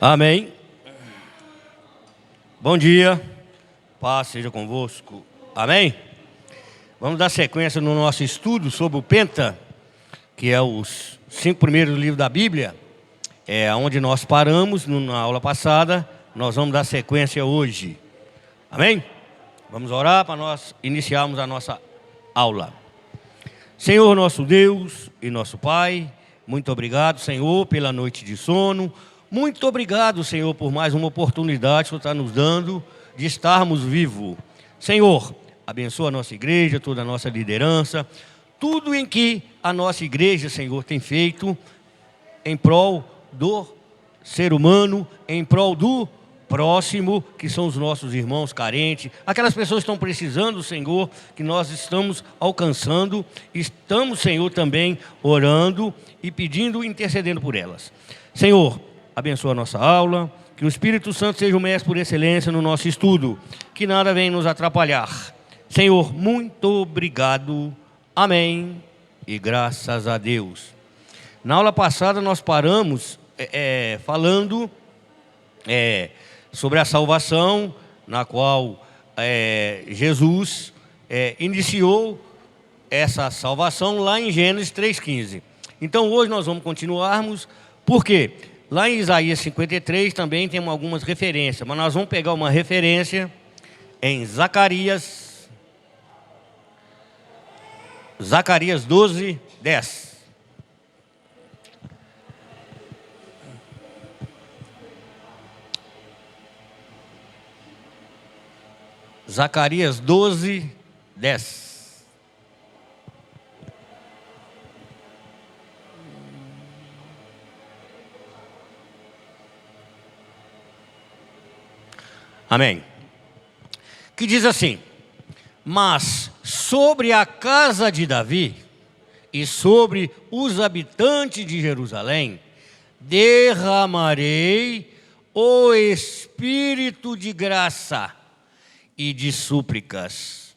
Amém. Bom dia, paz seja convosco. Amém. Vamos dar sequência no nosso estudo sobre o Penta, que é os 5 primeiros livros da Bíblia. É onde nós paramos na aula passada. Nós vamos dar sequência hoje. Amém? Vamos orar para nós iniciarmos a nossa aula. Senhor nosso Deus e nosso Pai, muito obrigado, Senhor, pela noite de sono. Muito obrigado, Senhor, por mais uma oportunidade que o Senhor está nos dando de estarmos vivos. Senhor, abençoa a nossa igreja, toda a nossa liderança, tudo em que a nossa igreja, Senhor, tem feito em prol do ser humano, em prol do próximo, que são os nossos irmãos carentes, aquelas pessoas que estão precisando, Senhor, que nós estamos alcançando, estamos, Senhor, também orando e pedindo, intercedendo por elas. Senhor, abençoa a nossa aula, que o Espírito Santo seja o mestre por excelência no nosso estudo, que nada venha nos atrapalhar. Senhor, muito obrigado, amém, e graças a Deus. Na aula passada nós paramos falando sobre a salvação, na qual Jesus iniciou essa salvação lá em Gênesis 3,15. Então hoje nós vamos continuarmos, porque lá em Isaías 53 também temos algumas referências, mas nós vamos pegar uma referência em Zacarias 12, 10. Zacarias 12, 10. Amém. Que diz assim: mas sobre a casa de Davi e sobre os habitantes de Jerusalém derramarei o espírito de graça e de súplicas,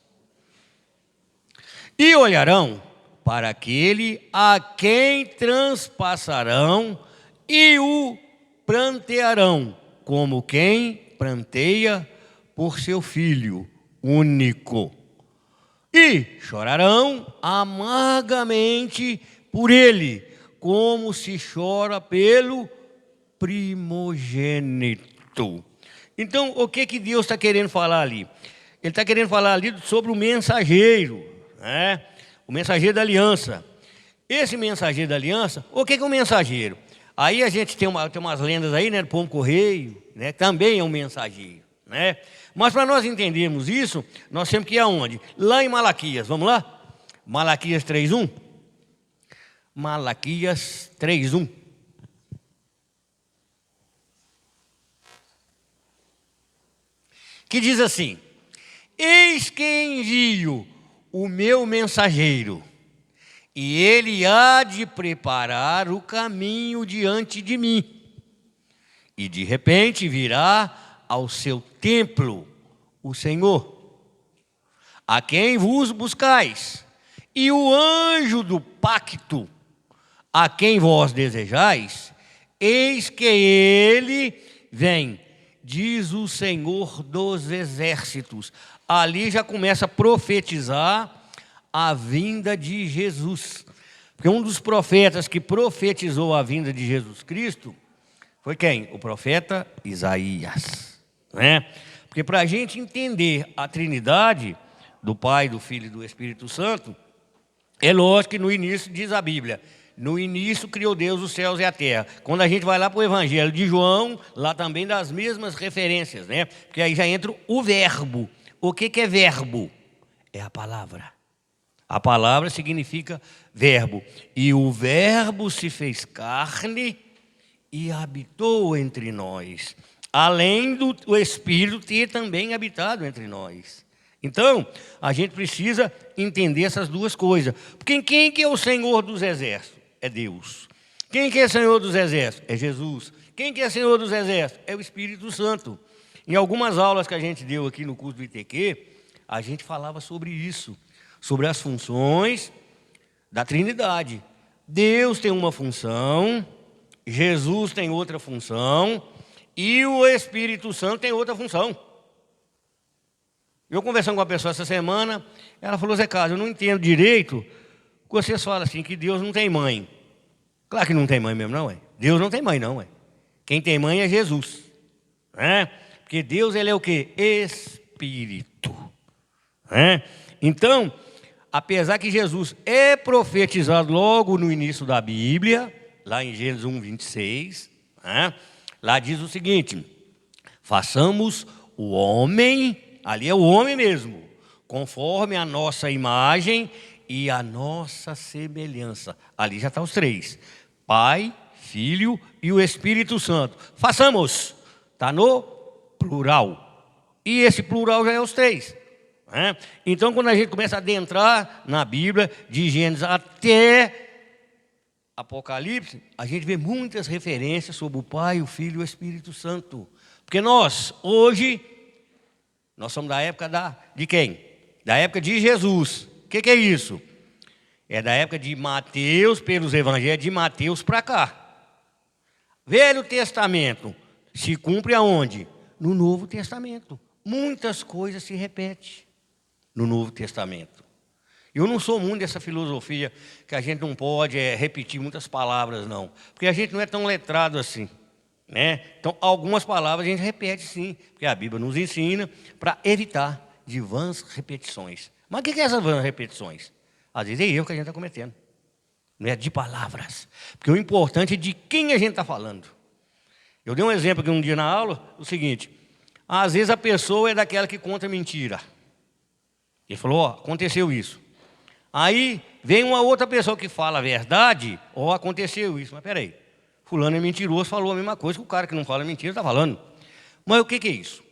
e olharão para aquele a quem transpassarão e o prantearão, como quem pranteia por seu filho único, e chorarão amargamente por ele, como se chora pelo primogênito. Então, o que Deus está querendo falar ali? Ele está querendo falar ali sobre o mensageiro, né? O mensageiro da aliança. Esse mensageiro da aliança, o que é um mensageiro? Aí a gente tem umas lendas aí, né? Do pombo correio, né? Também é um mensageiro, né? Mas para nós entendermos isso, nós temos que ir aonde? Lá em Malaquias, vamos lá? Malaquias 3:1. Malaquias 3:1. Que diz assim: eis que envio o meu mensageiro, e ele há de preparar o caminho diante de mim. E de repente virá ao seu templo o Senhor, a quem vos buscais, e o anjo do pacto, a quem vós desejais, eis que ele vem, diz o Senhor dos exércitos. Ali já começa a profetizar a vinda de Jesus. Porque um dos profetas que profetizou a vinda de Jesus Cristo foi quem? O profeta Isaías, né? Porque para a gente entender a Trindade do Pai, do Filho e do Espírito Santo, é lógico que no início diz a Bíblia: no início criou Deus os céus e a terra. Quando a gente vai lá para o Evangelho de João, lá também dá as mesmas referências, né? Porque aí já entra o verbo. O que é verbo? É a palavra. A palavra significa verbo. E o verbo se fez carne e habitou entre nós. Além do Espírito ter também habitado entre nós. Então, a gente precisa entender essas duas coisas. Porque quem que é o Senhor dos exércitos? É Deus. Quem que é Senhor dos exércitos? É Jesus. Quem que é Senhor dos exércitos? É o Espírito Santo. Em algumas aulas que a gente deu aqui no curso do ITQ, a gente falava sobre isso, sobre as funções da Trindade. Deus tem uma função, Jesus tem outra função, E o Espírito Santo tem outra função. Eu conversando com uma pessoa essa semana, ela falou: Zé Carlos, eu não entendo direito, vocês falam assim, que Deus não tem mãe. Claro que não tem mãe mesmo, não é? Deus não tem mãe, não é? Quem tem mãe é Jesus. Né? Porque Deus, ele é o quê? Espírito. Né? Então, apesar que Jesus é profetizado logo no início da Bíblia, lá em Gênesis 1, 26, né? Lá diz o seguinte: façamos o homem, ali é o homem mesmo, conforme a nossa imagem e a nossa semelhança. Ali já está os três: Pai, Filho e o Espírito Santo. Façamos, está no plural. E esse plural já é os três. Né? Então, quando a gente começa a adentrar na Bíblia, de Gênesis até Apocalipse, a gente vê muitas referências sobre o Pai, o Filho e o Espírito Santo. Porque nós, hoje, nós somos da época de quem? Da época de Jesus. O que é isso? É da época de Mateus, pelos evangelhos de Mateus para cá. Velho Testamento se cumpre aonde? No Novo Testamento. Muitas coisas se repetem no Novo Testamento. Eu não sou muito dessa filosofia que a gente não pode repetir muitas palavras, não. Porque a gente não é tão letrado assim. Né? Então, algumas palavras a gente repete sim, porque a Bíblia nos ensina para evitar de vãs repetições. Mas o que é essas vãs repetições? Às vezes é erro que a gente está cometendo. Não é de palavras. Porque o importante é de quem a gente está falando. Eu dei um exemplo aqui um dia na aula, o seguinte: às vezes a pessoa é daquela que conta mentira. Ele falou: ó, aconteceu isso. Aí vem uma outra pessoa que fala a verdade: ó, aconteceu isso. Mas peraí, fulano é mentiroso, falou a mesma coisa que o cara que não fala mentira está falando. Mas o que é isso?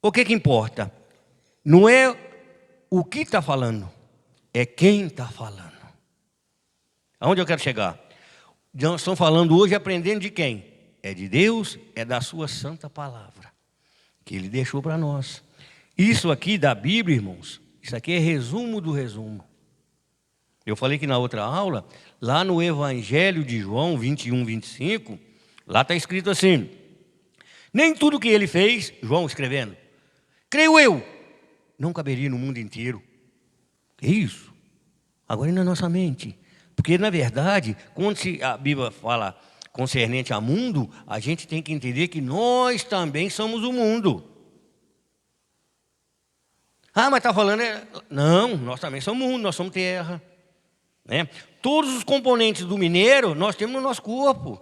O que importa? Não é o que está falando, é quem está falando. Aonde eu quero chegar? Nós estamos falando hoje, aprendendo de quem? É de Deus, é da sua santa palavra, que Ele deixou para nós. Isso aqui da Bíblia, irmãos, isso aqui é resumo do resumo. Eu falei que na outra aula, lá no Evangelho de João 21, 25, lá está escrito assim: nem tudo que Ele fez, João escrevendo, creio eu, não caberia no mundo inteiro. Que isso? Agora é na nossa mente. Porque, na verdade, quando a Bíblia fala concernente a mundo, a gente tem que entender que nós também somos o mundo. Ah, mas está falando... Não, nós também somos mundo, nós somos terra. Né? Todos os componentes do mineiro, nós temos no nosso corpo.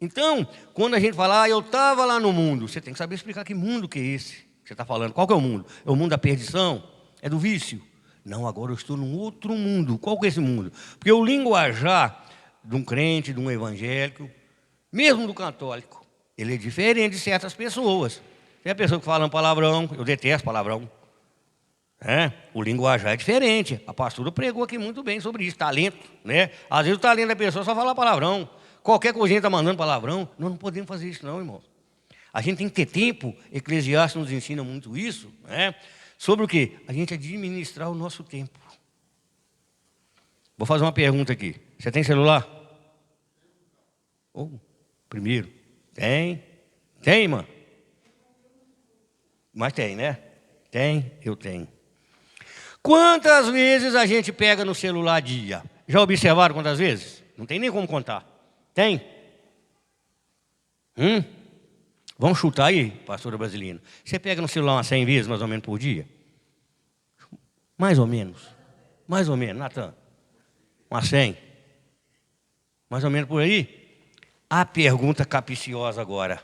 Então, quando a gente fala, eu estava lá no mundo, você tem que saber explicar que mundo que é esse que você está falando. Qual que é o mundo? É o mundo da perdição? É do vício? Não, agora eu estou num outro mundo. Qual que é esse mundo? Porque o linguajar de um crente, de um evangélico, mesmo do católico, ele é diferente de certas pessoas. Tem a pessoa que fala um palavrão, eu detesto palavrão. O linguajar é diferente. A pastora pregou aqui muito bem sobre isso, talento. Né? Às vezes o talento da pessoa é só falar palavrão. Qualquer coisinha está mandando palavrão. Nós não podemos fazer isso não, irmão. A gente tem que ter tempo. Eclesiastes nos ensina muito isso. Né? Sobre o quê? A gente administrar o nosso tempo. Vou fazer uma pergunta aqui. Você tem celular? Primeiro. Tem? Tem, irmã? Mas tem, né? Tem? Eu tenho. Quantas vezes a gente pega no celular dia? Já observaram quantas vezes? Não tem nem como contar. Tem? Vamos chutar aí, pastora Brasilina. Você pega no celular umas 100 vezes, mais ou menos, por dia? Mais ou menos. Mais ou menos, Natan. Umas 100. Mais ou menos por aí. A pergunta capciosa agora.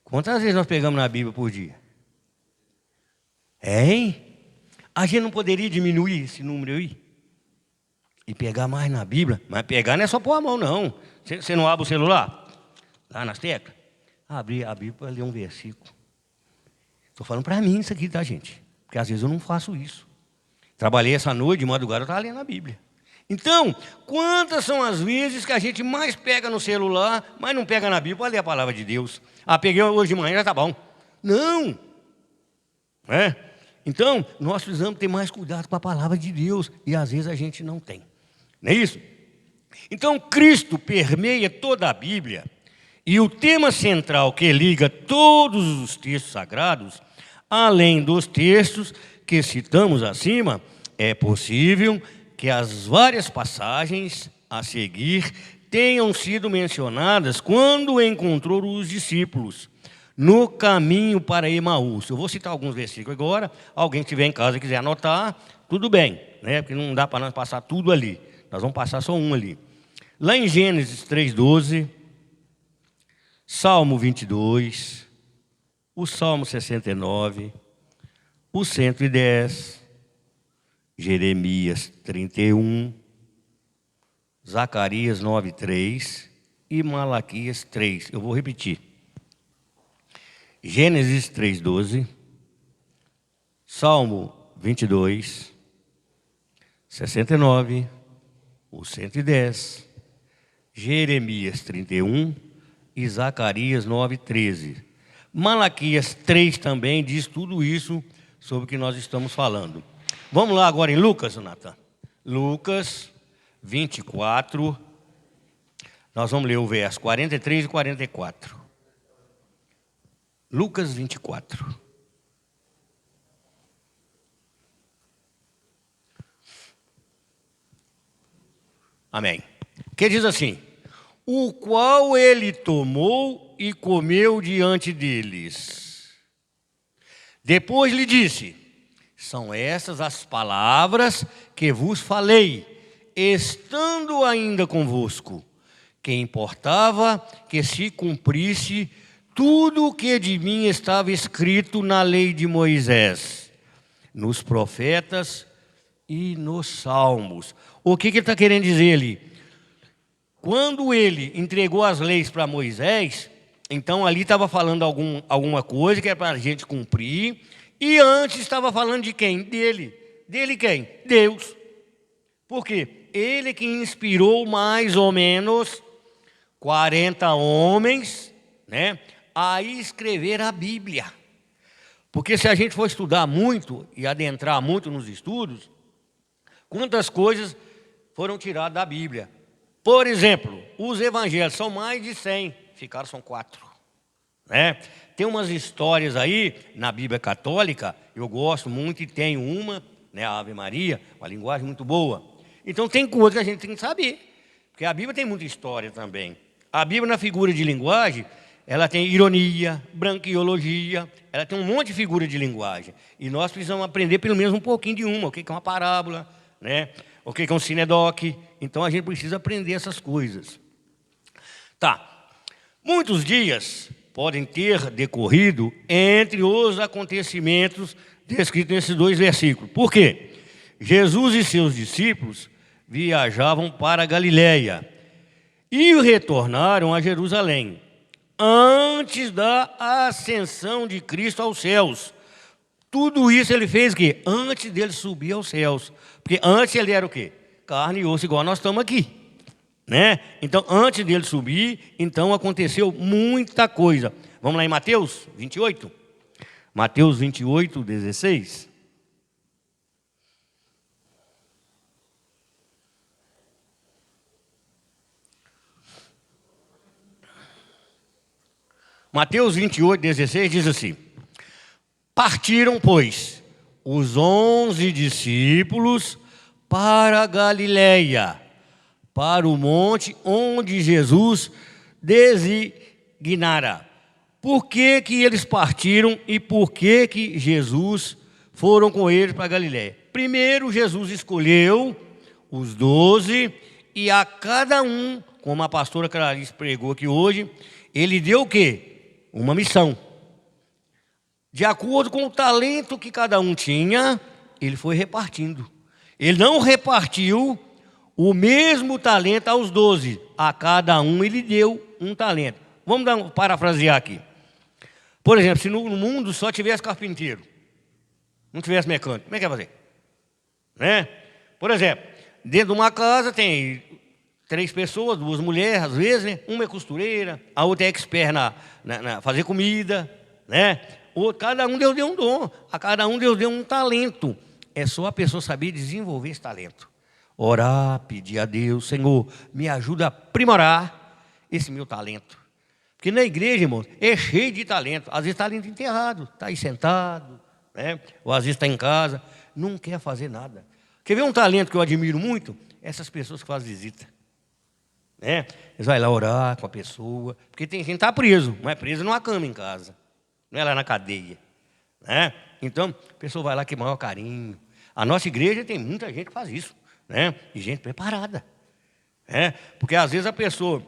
Quantas vezes nós pegamos na Bíblia por dia? Hein? A gente não poderia diminuir esse número aí? E pegar mais na Bíblia? Mas pegar não é só pôr a mão, não. Você não abre o celular? Lá nas teclas? Abrir a Bíblia para ler um versículo. Estou falando para mim isso aqui, tá, gente? Porque às vezes eu não faço isso. Trabalhei essa noite, de madrugada, eu estava lendo a Bíblia. Então, quantas são as vezes que a gente mais pega no celular, mas não pega na Bíblia para ler a palavra de Deus? Ah, peguei hoje de manhã, já está bom. Não. Então, nós precisamos ter mais cuidado com a palavra de Deus. E às vezes a gente não tem. Não é isso? Então, Cristo permeia toda a Bíblia. E o tema central que liga todos os textos sagrados, além dos textos que citamos acima, é possível que as várias passagens a seguir tenham sido mencionadas quando encontrou os discípulos no caminho para Emaús. Eu vou citar alguns versículos agora. Alguém que estiver em casa e quiser anotar, tudo bem, né? Porque não dá para nós passar tudo ali. Nós vamos passar só um ali. Lá em Gênesis 3:12, Salmo 22, o Salmo 69, o 110, Jeremias 31, Zacarias 9:3 e Malaquias 3. Eu vou repetir. Gênesis 3:12, Salmo 22, 69, o 110, Jeremias 31 e Zacarias 9:13. Malaquias 3 também diz tudo isso sobre o que nós estamos falando. Vamos lá agora em Lucas, Natan. Lucas 24, nós vamos ler o verso 43 e 44. Lucas 24. Amém. Que diz assim: o qual ele tomou e comeu diante deles. Depois lhe disse: são essas as palavras que vos falei, estando ainda convosco, que importava que se cumprisse tudo o que de mim estava escrito na lei de Moisés, nos profetas e nos salmos. O que ele está querendo dizer ali? Quando ele entregou as leis para Moisés, então ali estava falando alguma coisa que era para a gente cumprir, e antes estava falando de quem? Dele. Dele quem? Deus. Por quê? Ele que inspirou mais ou menos 40 homens, né, a escrever a Bíblia. Porque se a gente for estudar muito e adentrar muito nos estudos, quantas coisas foram tiradas da Bíblia. Por exemplo, os evangelhos são mais de 100, são 4. Né? Tem umas histórias aí na Bíblia Católica, eu gosto muito e tenho uma, né, a Ave Maria, uma linguagem muito boa. Então tem coisas que a gente tem que saber, porque a Bíblia tem muita história também. A Bíblia, na figura de linguagem, ela tem ironia, branquiologia, ela tem um monte de figura de linguagem. E nós precisamos aprender pelo menos um pouquinho de uma, o que é uma parábola, né? O que é um sinedoque. Então a gente precisa aprender essas coisas. Tá. Muitos dias podem ter decorrido entre os acontecimentos descritos nesses 2 versículos. Por quê? Jesus e seus discípulos viajavam para a Galiléia e retornaram a Jerusalém antes da ascensão de Cristo aos céus. Tudo isso ele fez o quê? Antes dele subir aos céus. Porque antes ele era o quê? Carne e osso, igual nós estamos aqui. Né? Então, antes dele subir, então aconteceu muita coisa. Vamos lá em Mateus 28? Mateus 28, 16. Mateus 28, 16 diz assim: partiram, pois, os 11 discípulos para a Galiléia, para o monte onde Jesus designara. Por que que eles partiram e por que que Jesus foram com eles para a Galiléia? Primeiro, Jesus escolheu os 12 e a cada um, como a pastora Clarice pregou aqui hoje, ele deu o quê? Uma missão. De acordo com o talento que cada um tinha, ele foi repartindo. Ele não repartiu o mesmo talento aos 12. A cada um ele deu um talento. Vamos parafrasear aqui. Por exemplo, se no mundo só tivesse carpinteiro, não tivesse mecânico, como é que ia fazer? Né? Por exemplo, dentro de uma casa tem 3 pessoas, 2 mulheres, às vezes, né? Uma é costureira, a outra é expert na fazer comida, né? Cada um Deus deu um dom, a cada um Deus deu um talento. É só a pessoa saber desenvolver esse talento. Orar, pedir a Deus: Senhor, me ajuda a aprimorar esse meu talento. Porque na igreja, irmãos, é cheio de talento. Às vezes está ali enterrado, está aí sentado, né? Ou às vezes está em casa, não quer fazer nada. Quer ver um talento que eu admiro muito? Essas pessoas que fazem visita. Né? Eles vão lá orar com a pessoa, porque tem gente que está preso, não é preso numa cama em casa, não é lá na cadeia. Né? Então, a pessoa vai lá com o maior carinho. A nossa igreja tem muita gente que faz isso, né? E gente preparada. Né? Porque às vezes a pessoa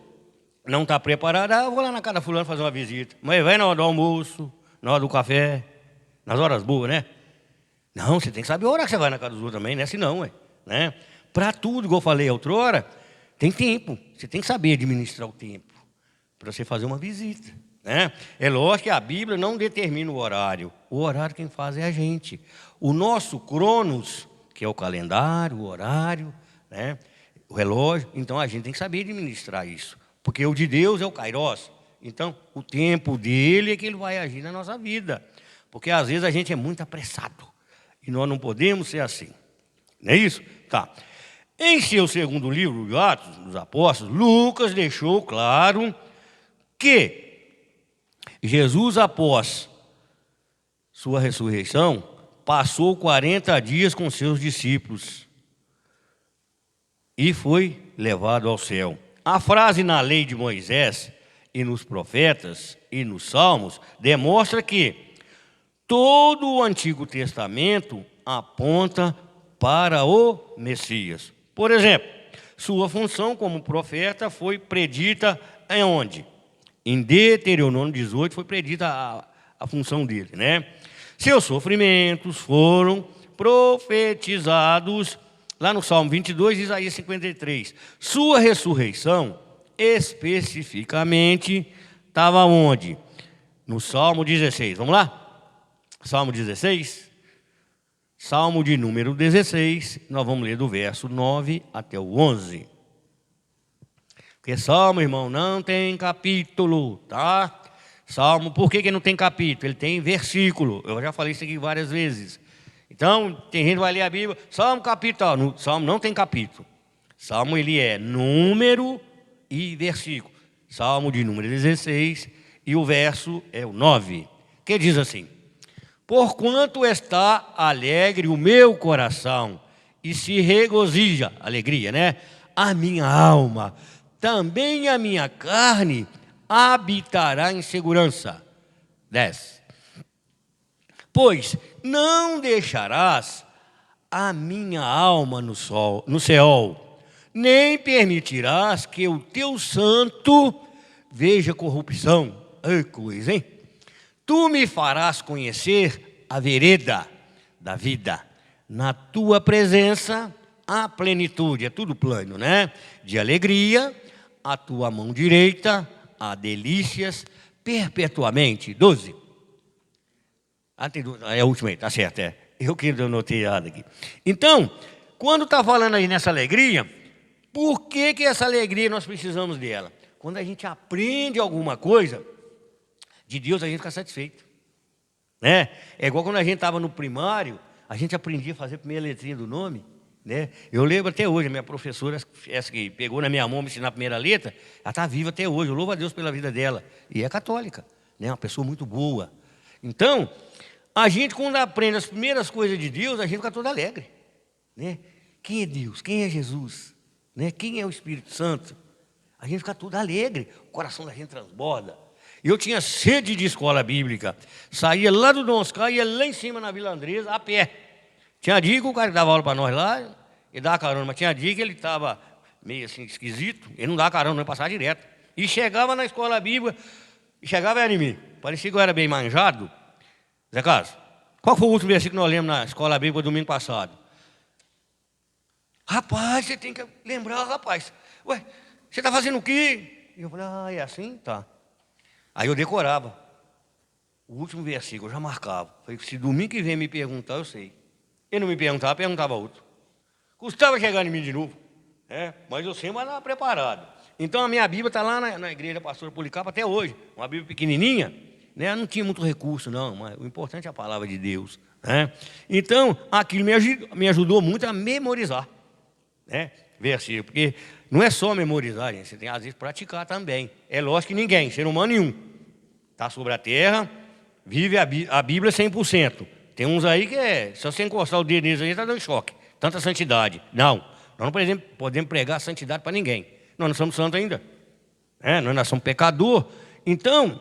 não está preparada, eu vou lá na casa da fulana fazer uma visita. Mas vai na hora do almoço, na hora do café, nas horas boas, né? Não, você tem que saber a hora que você vai na casa dos outros também, não é assim não, ué. Né? Para tudo, igual eu falei outrora, tem tempo. Você tem que saber administrar o tempo para você fazer uma visita. Né? É lógico que a Bíblia não determina o horário. O horário quem faz é a gente. O nosso cronos, que é o calendário, o horário, né? O relógio, então a gente tem que saber administrar isso. Porque o de Deus é o Kairos. Então, o tempo dele é que ele vai agir na nossa vida. Porque às vezes a gente é muito apressado. E nós não podemos ser assim. Não é isso? Tá. Em seu segundo livro, de Atos dos Apóstolos, Lucas deixou claro que Jesus, após sua ressurreição, passou 40 dias com seus discípulos e foi levado ao céu. A frase na lei de Moisés e nos profetas e nos salmos demonstra que todo o Antigo Testamento aponta para o Messias. Por exemplo, sua função como profeta foi predita em onde? Em Deuteronômio 18 foi predita a função dele, né? Seus sofrimentos foram profetizados lá no Salmo 22 e Isaías 53. Sua ressurreição, especificamente, estava onde? No Salmo 16. Vamos lá? Salmo 16. Salmo de número 16, nós vamos ler do verso 9 até o 11. Porque Salmo, irmão, não tem capítulo, tá? Salmo, por que não tem capítulo? Ele tem versículo. Eu já falei isso aqui várias vezes. Então, tem gente que vai ler a Bíblia, Salmo capítulo. No Salmo não tem capítulo. Salmo, ele é número e versículo. Salmo de número 16 e o verso é o 9. Que diz assim: porquanto está alegre o meu coração e se regozija, alegria, né? A minha alma, também a minha carne habitará em segurança. 10. Pois não deixarás a minha alma no Seol, nem permitirás que o teu santo veja corrupção. Ai, coisa, hein? Tu me farás conhecer a vereda da vida. Na tua presença, a plenitude, é tudo plano, né? De alegria, a tua mão direita, há delícias perpetuamente. 12. É a última aí, tá certo, é. Eu que anotei errado aqui. Então, quando está falando aí nessa alegria, por que essa alegria nós precisamos dela? Quando a gente aprende alguma coisa de Deus, a gente fica satisfeito. Né? É igual quando a gente estava no primário, a gente aprendia a fazer a primeira letrinha do nome. Né? Eu lembro até hoje, a minha professora, essa que pegou na minha mão me ensinar a primeira letra, ela está viva até hoje, eu louvo a Deus pela vida dela. E é católica, né? Uma pessoa muito boa. Então, a gente quando aprende as primeiras coisas de Deus, a gente fica todo alegre. Né? Quem é Deus? Quem é Jesus? Né? Quem é o Espírito Santo? A gente fica todo alegre, o coração da gente transborda. Eu tinha sede de escola bíblica, saía lá do Dom Oscar, ia lá em cima na Vila Andresa, a pé. Tinha dia que o cara que dava aula para nós lá, ele dava carona, mas tinha dia que ele estava meio assim esquisito, ele não dava carona, não ia passar direto. E chegava na escola bíblica, e chegava em mim, parecia que eu era bem manjado. Zé Carlos, qual foi o último versículo que nós lemos na escola bíblica domingo passado? Rapaz, você tem que lembrar, rapaz. Ué, você está fazendo o quê? E eu falei, é assim? Tá. Aí eu decorava o último versículo, eu já marcava. Falei, se domingo que vem me perguntar, eu sei. Ele não me perguntava, perguntava outro. Custava chegar em mim de novo, né? Mas eu sempre andava preparado. Então a minha Bíblia está lá na igreja da pastora Policarpo até hoje. Uma Bíblia pequenininha, né? Não tinha muito recurso, não, mas o importante é a palavra de Deus. Né? Então aquilo me ajudou muito a memorizar. Né? versículo, porque não é só memorizar, gente, você tem às vezes praticar também. É lógico que ninguém, ser humano nenhum, está sobre a terra, vive a Bíblia 100%. Tem uns aí que se você encostar o dedo neles aí, está dando choque. Tanta santidade. Não, nós não podemos pregar santidade para ninguém. Nós não somos santos ainda. Nós somos pecador. Então,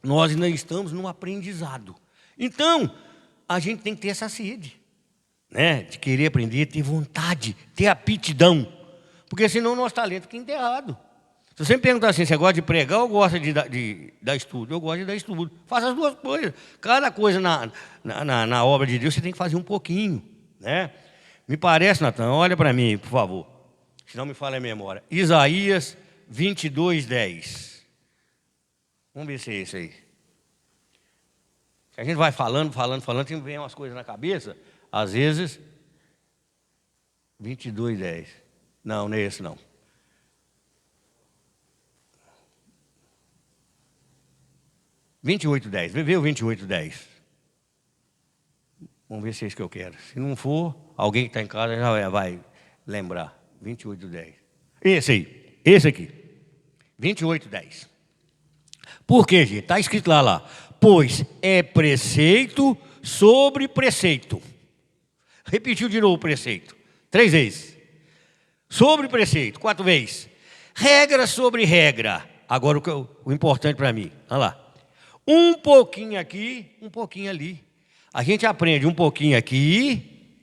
nós ainda estamos num aprendizado. Então, a gente tem que ter essa sede, de querer aprender, ter vontade, ter aptidão. Porque senão o nosso talento fica enterrado. Se você me perguntar assim, você gosta de pregar ou gosta de dar estudo? Eu gosto de dar estudo. Faça as duas coisas. Cada coisa na obra de Deus você tem que fazer um pouquinho. Me parece, Natan, olha para mim, por favor. Se não me falha a memória. Isaías 22:10. Vamos ver se é esse aí. A gente vai falando, e vem umas coisas na cabeça. Às vezes, 22:10. Não, não é esse não. (28:10). Vê o 28:10. Vamos ver se é isso que eu quero. Se não for, alguém que está em casa já vai lembrar. 28:10. Esse aí, esse aqui. 28:10. Por quê, gente? Está escrito lá. Pois é preceito sobre preceito. Repetiu de novo o preceito. 3 vezes. Sobre preceito, 4 vezes. Regra sobre regra. Agora o importante para mim. Olha lá. Um pouquinho aqui, um pouquinho ali. A gente aprende um pouquinho aqui,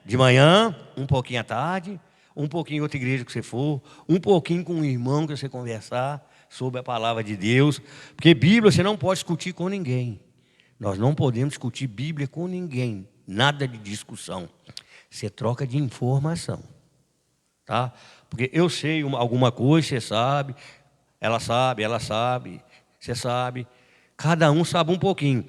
de manhã, um pouquinho à tarde, um pouquinho em outra igreja que você for, um pouquinho com um irmão que você conversar sobre a palavra de Deus. Porque Bíblia você não pode discutir com ninguém. Nós não podemos discutir Bíblia com ninguém. Nada de discussão. Você troca de informação. Tá? Porque eu sei alguma coisa, você sabe, ela sabe, você sabe. Cada um sabe um pouquinho.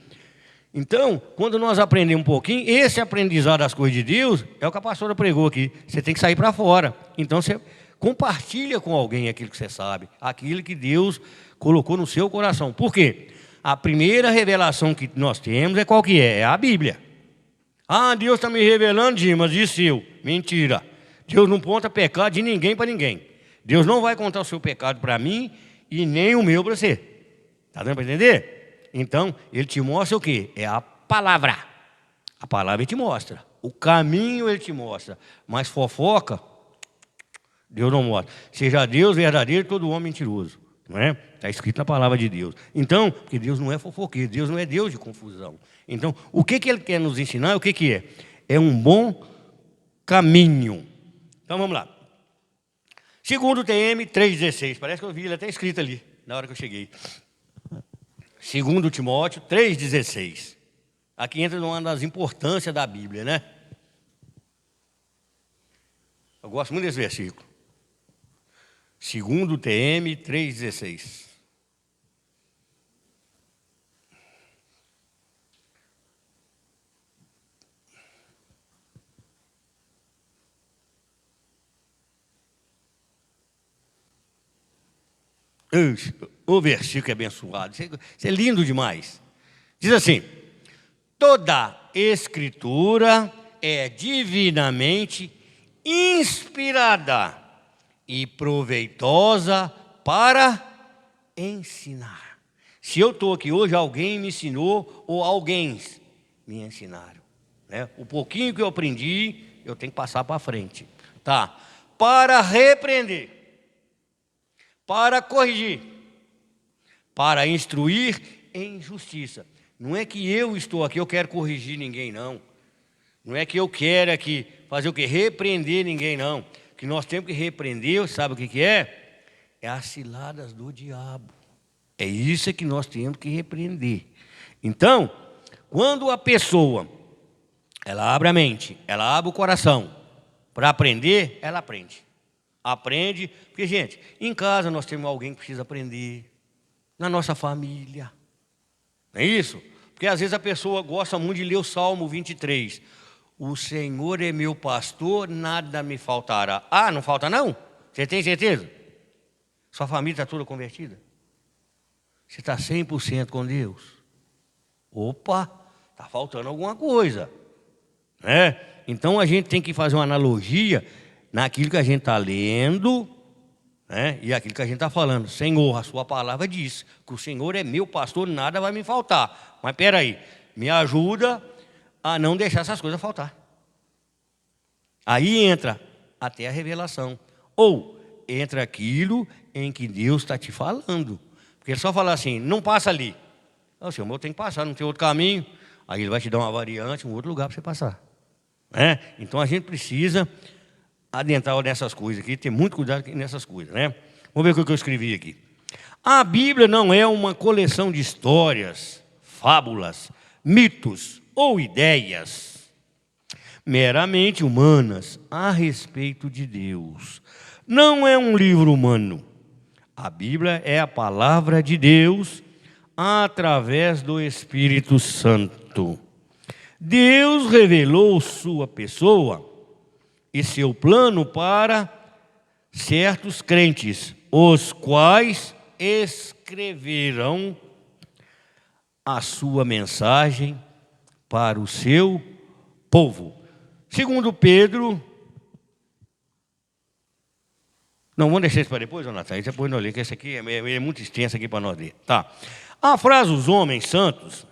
Então, quando nós aprendemos um pouquinho, esse aprendizado das coisas de Deus é o que a pastora pregou aqui. Você tem que sair para fora. Então, você compartilha com alguém aquilo que você sabe, aquilo que Deus colocou no seu coração. Por quê? A primeira revelação que nós temos é qual que é? É a Bíblia. Deus está me revelando, Dimas, disse eu. Mentira. Deus não conta pecado de ninguém para ninguém. Deus não vai contar o seu pecado para mim e nem o meu para você. Está dando para entender? Então, Ele te mostra o quê? É a palavra. A palavra Ele te mostra. O caminho Ele te mostra. Mas fofoca, Deus não mostra. Seja Deus verdadeiro, todo homem mentiroso. Não é? Está escrito na palavra de Deus. Então, porque Deus não é fofoqueiro, Deus não é Deus de confusão. Então, o que Ele quer nos ensinar, o que é? É um bom caminho. Então, vamos lá. Segundo TM 3,16. Parece que eu vi ele até escrito ali, na hora que eu cheguei. Segundo Timóteo 3,16. Aqui entra uma das importâncias da Bíblia, né? Eu gosto muito desse versículo. Segundo TM 3,16. O versículo é abençoado. Isso é lindo demais. Diz assim: toda escritura é divinamente inspirada e proveitosa para ensinar. Se eu estou aqui hoje, alguém me ensinou ou alguém me ensinaram. O pouquinho que eu aprendi, eu tenho que passar para frente. Tá? Para repreender, para corrigir, para instruir em justiça. Não é que eu estou aqui, eu quero corrigir ninguém, não. Não é que eu quero aqui fazer o quê? Repreender ninguém, não. O que nós temos que repreender, sabe o que é? É as ciladas do diabo. É isso que nós temos que repreender. Então, quando a pessoa, ela abre a mente, ela abre o coração para aprender, ela aprende. Aprende, porque, gente, em casa nós temos alguém que precisa aprender, na nossa família, não é isso? Porque às vezes a pessoa gosta muito de ler o Salmo 23. O Senhor é meu pastor, nada me faltará. Não falta não? Você tem certeza? Sua família está toda convertida? Você está 100% com Deus? Opa, está faltando alguma coisa, né? Então a gente tem que fazer uma analogia naquilo que a gente está lendo, né? E aquilo que a gente está falando. Senhor, a sua palavra diz que o Senhor é meu pastor, nada vai me faltar. Mas espera aí, me ajuda a não deixar essas coisas faltar. Aí entra até a revelação. Ou entra aquilo em que Deus está te falando. Porque ele só fala assim, não passa ali. O Senhor tem que passar, não tem outro caminho. Aí ele vai te dar uma variante, um outro lugar para você passar. Né? Então a gente precisa adentrar nessas coisas aqui, ter muito cuidado nessas coisas. Né? Vamos ver o que eu escrevi aqui. A Bíblia não é uma coleção de histórias, fábulas, mitos ou ideias meramente humanas a respeito de Deus. Não é um livro humano. A Bíblia é a palavra de Deus através do Espírito Santo. Deus revelou sua pessoa e seu plano para certos crentes, os quais escreveram a sua mensagem para o seu povo. Segundo Pedro... Não, vamos deixar isso para depois, Jonathan. Isso depois nós lemos, que esse aqui é muito extenso aqui para nós ler. Tá. A frase os homens santos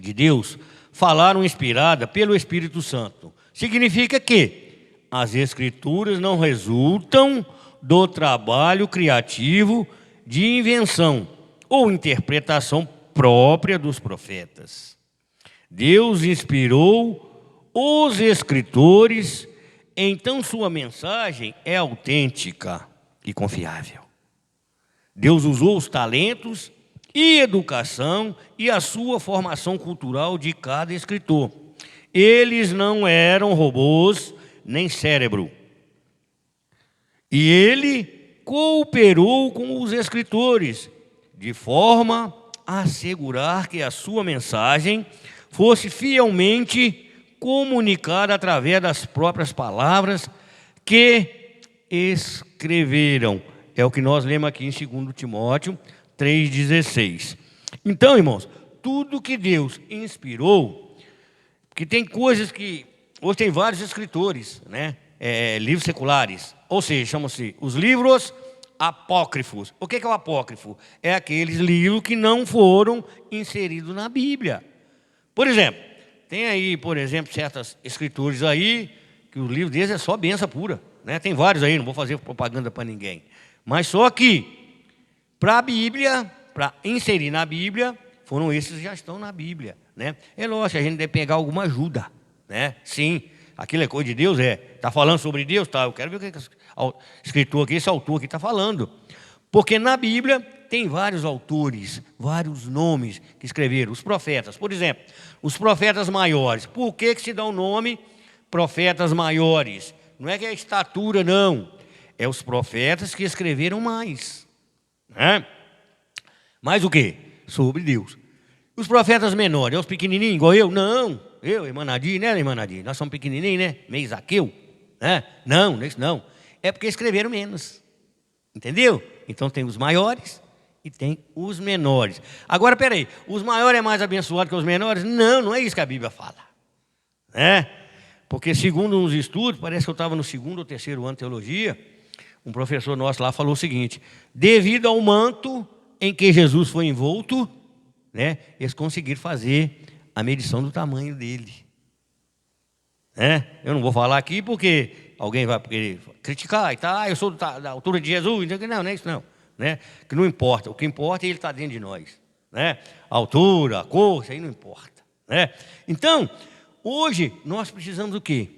de Deus falaram inspirada pelo Espírito Santo. Significa que as Escrituras não resultam do trabalho criativo de invenção ou interpretação própria dos profetas. Deus inspirou os escritores, então sua mensagem é autêntica e confiável. Deus usou os talentos e educação e a sua formação cultural de cada escritor. Eles não eram robôs nem cérebro. E ele cooperou com os escritores, de forma a assegurar que a sua mensagem fosse fielmente comunicada através das próprias palavras que escreveram. É o que nós lemos aqui em 2 Timóteo 3,16. Então, irmãos, tudo que Deus inspirou, que tem coisas que... Hoje tem vários escritores, né? Livros seculares, ou seja, chamam-se os livros apócrifos. O que é o apócrifo? É aqueles livros que não foram inseridos na Bíblia. Por exemplo, tem aí, por exemplo, certos escritores aí, que o livro deles é só benção pura, né? Tem vários aí, não vou fazer propaganda para ninguém. Mas só que, para a Bíblia, para inserir na Bíblia, foram esses que já estão na Bíblia, né? É lógico, a gente deve pegar alguma ajuda, né? Sim, aquilo é coisa de Deus, está falando sobre Deus, tá? Eu quero ver o que o escritor aqui, esse autor aqui está falando. Porque na Bíblia tem vários autores, vários nomes que escreveram. Os profetas, por exemplo, os profetas maiores. Por que se dá o nome profetas maiores? Não é que é a estatura, não. É os profetas que escreveram mais. Né? Mais o quê? Sobre Deus. Os profetas menores, é os pequenininhos, igual eu? Não. Eu, irmã Nadir, né, irmã Nadir? Nós somos pequenininhos, né? Meio Zaqueu. Né? Não, isso não. É porque escreveram menos. Entendeu? Então tem os maiores e tem os menores. Agora, peraí, os maiores é mais abençoado que os menores? Não, não é isso que a Bíblia fala. Né? Porque segundo uns estudos, parece que eu estava no 2º ou 3º ano de teologia, um professor nosso lá falou o seguinte: devido ao manto em que Jesus foi envolto, né, eles conseguiram fazer a medição do tamanho dele. Né? Eu não vou falar aqui porque alguém vai querer criticar e tal, eu sou da altura de Jesus, não, não é isso não. Né? Que não importa, o que importa é ele estar dentro de nós. Né? A altura, a cor, isso aí não importa. Né? Então, hoje nós precisamos do quê?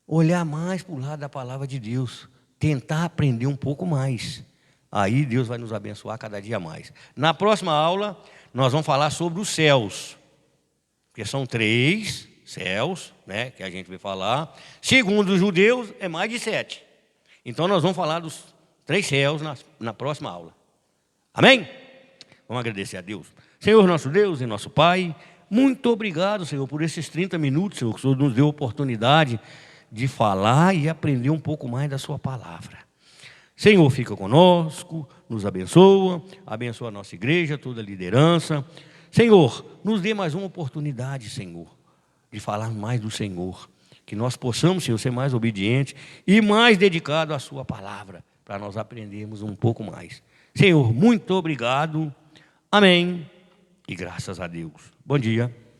Olhar mais para o lado da palavra de Deus, tentar aprender um pouco mais. Aí Deus vai nos abençoar cada dia mais. Na próxima aula, nós vamos falar sobre os céus, porque são 3 céus, né, que a gente vai falar. Segundo os judeus, é mais de 7. Então, nós vamos falar dos 3 céus na próxima aula. Amém? Vamos agradecer a Deus. Senhor nosso Deus e nosso Pai, muito obrigado, Senhor, por esses 30 minutos, Senhor, que o Senhor nos deu a oportunidade de falar e aprender um pouco mais da sua palavra. Senhor, fica conosco, nos abençoa a nossa igreja, toda a liderança. Senhor, nos dê mais uma oportunidade, Senhor, de falar mais do Senhor. Que nós possamos, Senhor, ser mais obedientes e mais dedicados à sua palavra, para nós aprendermos um pouco mais. Senhor, muito obrigado. Amém. E graças a Deus. Bom dia.